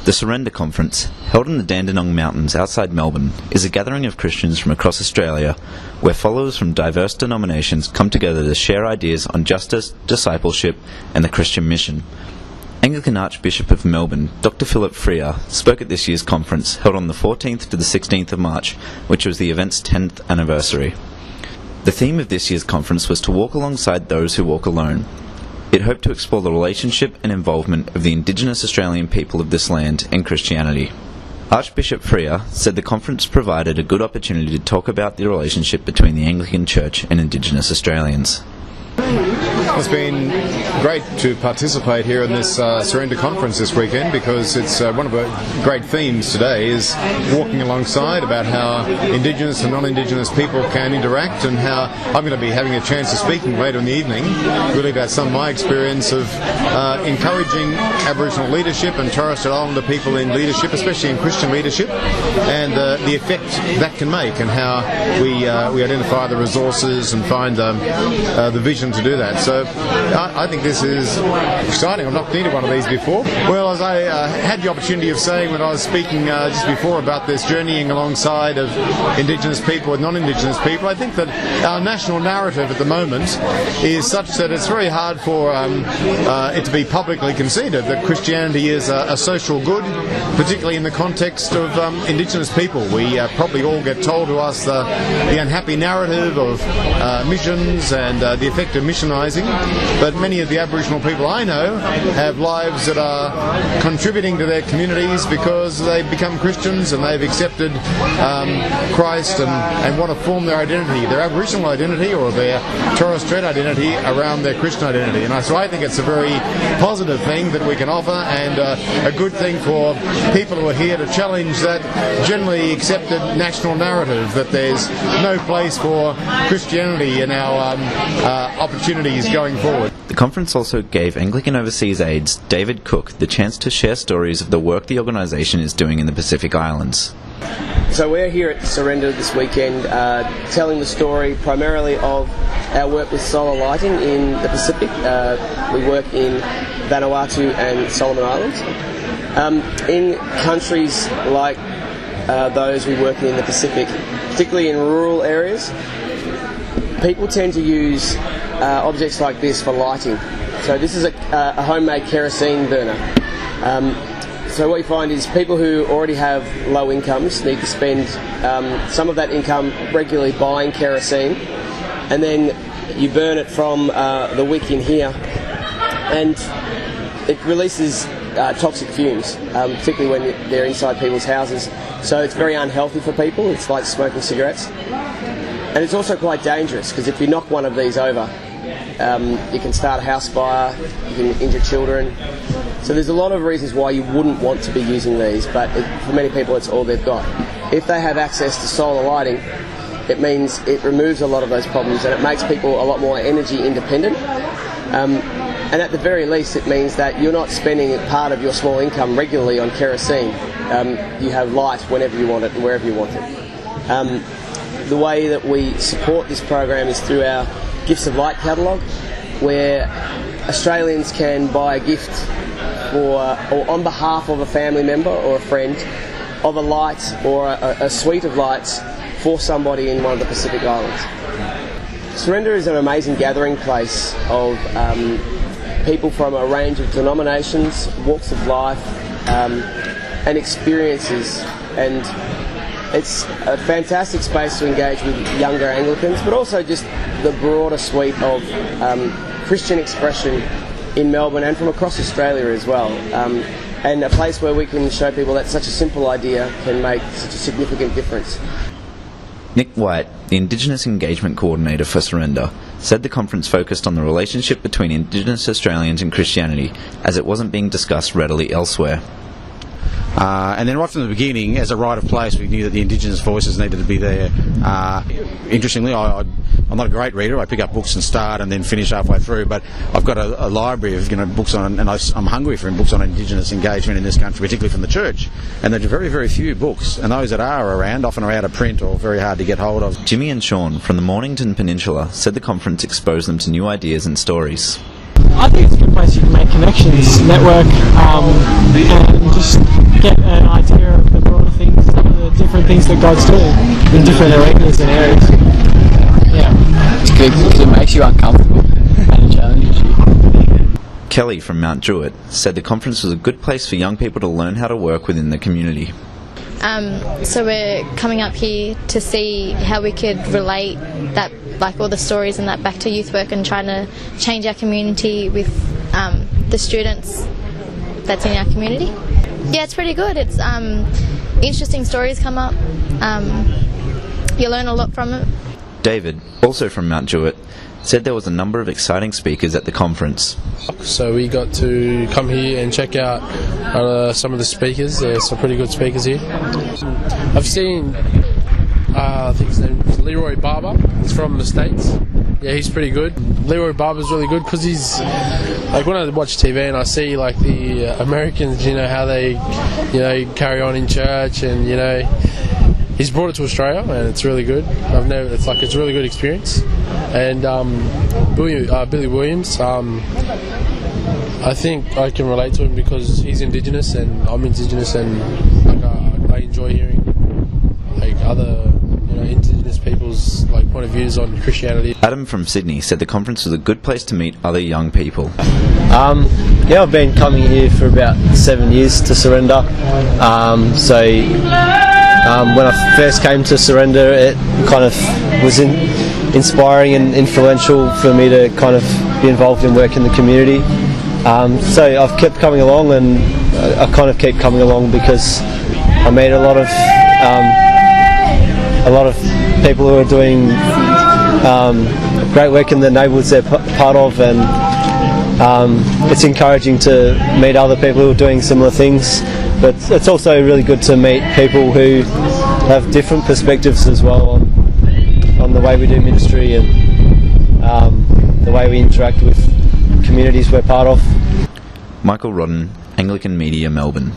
The Surrender Conference, held in the Dandenong Mountains outside Melbourne, is a gathering of Christians from across Australia where followers from diverse denominations come together to share ideas on justice, discipleship and the Christian mission. Anglican Archbishop of Melbourne, Dr. Freier, spoke at this year's conference held on the 14th to the 16th of March, which was the event's 10th anniversary. The theme of this year's conference was to walk alongside those who walk alone. It hoped to explore the relationship and involvement of the Indigenous Australian people of this land and Christianity. Archbishop Freier said the conference provided a good opportunity to talk about the relationship between the Anglican Church and Indigenous Australians. It's been great to participate here in this Surrender Conference this weekend, because it's one of the great themes today is walking alongside, about how Indigenous and non-Indigenous people can interact, and how I'm going to be having a chance of speaking later in the evening really about some of my experience of encouraging Aboriginal leadership and Torres Strait Islander people in leadership, especially in Christian leadership, and the effect that can make, and how we identify the resources and find the vision to do that. So I think this is exciting. I've not been to one of these before. Well, as I had the opportunity of saying when I was speaking just before about this journeying alongside of Indigenous people with non-Indigenous people, I think that our national narrative at the moment is such that it's very hard for it to be publicly conceded that Christianity is a social good, particularly in the context of Indigenous people. We probably all get told to us the unhappy narrative of missions and the effect of missionizing, but many of the Aboriginal people I know have lives that are contributing to their communities because they've become Christians and they've accepted Christ and want to form their identity, their Aboriginal identity or their Torres Strait identity around their Christian identity. And so I think it's a very positive thing that we can offer, and a good thing for people who are here to challenge that generally accepted national narrative that there's no place for Christianity in our opportunities going forward. The conference also gave Anglican Overseas Aides David Cook the chance to share stories of the work the organisation is doing in the Pacific Islands. So we're here at Surrender this weekend telling the story primarily of our work with solar lighting in the Pacific. We work in Vanuatu and Solomon Islands. In countries like those we work in the Pacific, particularly in rural areas, people tend to use objects like this for lighting. So this is a homemade kerosene burner. So what you find is people who already have low incomes need to spend some of that income regularly buying kerosene, and then you burn it from the wick in here, and it releases toxic fumes, particularly when they're inside people's houses. So it's very unhealthy for people. It's like smoking cigarettes. And it's also quite dangerous, because if you knock one of these over, you can start a house fire, you can injure children. So there's a lot of reasons why you wouldn't want to be using these, but for many people it's all they've got. If they have access to solar lighting, it means it removes a lot of those problems, and it makes people a lot more energy independent. And at the very least it means that you're not spending part of your small income regularly on kerosene. You have light whenever you want it and wherever you want it. The way that we support this program is through our Gifts of Light catalogue, where Australians can buy a gift or on behalf of a family member or a friend of a light or a suite of lights for somebody in one of the Pacific Islands. Surrender is an amazing gathering place of people from a range of denominations, walks of life, and experiences, and it's a fantastic space to engage with younger Anglicans, but also just the broader suite of Christian expression in Melbourne and from across Australia as well. And a place where we can show people that such a simple idea can make such a significant difference. Nick White, the Indigenous Engagement Coordinator for Surrender, said the conference focused on the relationship between Indigenous Australians and Christianity, as it wasn't being discussed readily elsewhere. And then right from the beginning, as a rite of place, we knew that the Indigenous voices needed to be there. Interestingly, I'm not a great reader. I pick up books and start and then finish halfway through, but I've got a library of books on, and I'm hungry for books on Indigenous engagement in this country, particularly from the church. And there are very, very few books, and those that are around often are out of print or very hard to get hold of. Jimmy and Sean from the Mornington Peninsula said the conference exposed them to new ideas and stories. I think it's a good place you can make connections, network, and just get an idea of the broader things, some of the different things that God's doing in different arenas and areas. Yeah. It's good because it makes you uncomfortable and it challenges you. Kelly from Mount Druitt said the conference was a good place for young people to learn how to work within the community. So we're coming up here to see how we could relate that, like all the stories and that, back to youth work and trying to change our community with the students that's in our community. Yeah, it's pretty good. It's interesting stories come up. You learn a lot from it. David, also from Mount Druitt, said there was a number of exciting speakers at the conference. So we got to come here and check out some of the speakers. There's some pretty good speakers here. I've seen, I think his name is Leroy Barber. He's from the States. Yeah, he's pretty good. Leroy Barber's really good because he's, like, when I watch TV and I see, like, the Americans, you know, how they, you know, carry on in church, and, you know, he's brought it to Australia and it's really good. It's a really good experience. And Billy Williams, I think I can relate to him because he's Indigenous and I'm Indigenous, and like I enjoy hearing like other, you know, Indigenous people's like point of views on Christianity. Adam from Sydney said the conference was a good place to meet other young people. Yeah, I've been coming here for about 7 years to Surrender. When I first came to Surrender, it kind of was inspiring and influential for me to kind of be involved in work in the community. So I've kept coming along, and I kind of keep coming along because I meet a lot of people who are doing great work in the neighbourhoods they're part of, and it's encouraging to meet other people who are doing similar things. But it's also really good to meet people who have different perspectives as well on the way we do ministry and the way we interact with communities we're part of. Michael Rodden, Anglican Media, Melbourne.